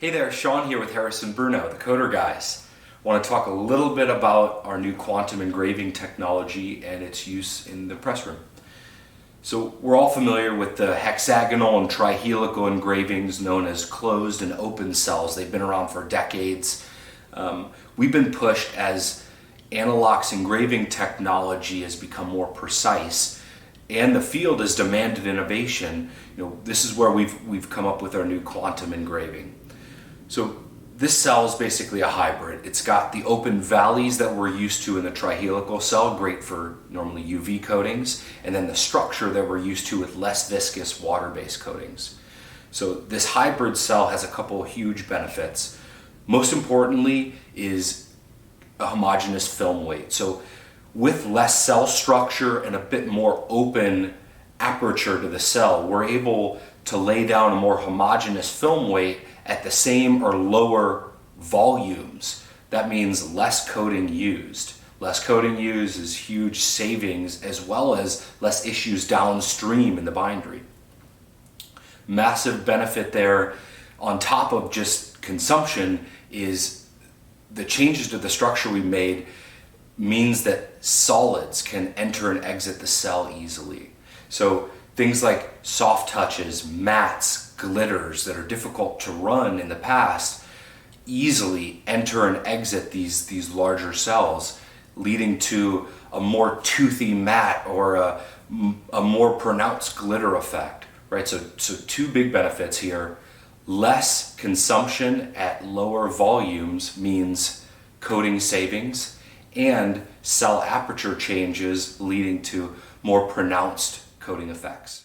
Hey there, Sean here with Harrison Bruno, the Coder Guys. I want to talk a little bit about our new quantum engraving technology and its use in the press room. So we're all familiar with the hexagonal and trihelical engravings known as closed and open cells. They've been around for decades. We've been pushed as Anilox engraving technology has become more precise and the field has demanded innovation. This is where we've come up with our new quantum engraving. So this cell is basically a hybrid. It's got the open valleys that we're used to in the trihelical cell, great for normally UV coatings, and then the structure that we're used to with less viscous water-based coatings. So this hybrid cell has a couple of huge benefits. Most importantly is a homogeneous film weight. So with less cell structure and a bit more open aperture to the cell, we're able to lay down a more homogeneous film weight at the same or lower volumes. That means less coating used. Less coating used is huge savings, as well as less issues downstream in the bindery. Massive benefit there on top of just consumption is the changes to the structure we made means that solids can enter and exit the cell easily. So things like soft touches, mattes, glitters that are difficult to run in the past easily enter and exit these larger cells, leading to a more toothy matte or a more pronounced glitter effect, right? So two big benefits here. Less consumption at lower volumes means coating savings, and cell aperture changes leading to more pronounced coating effects.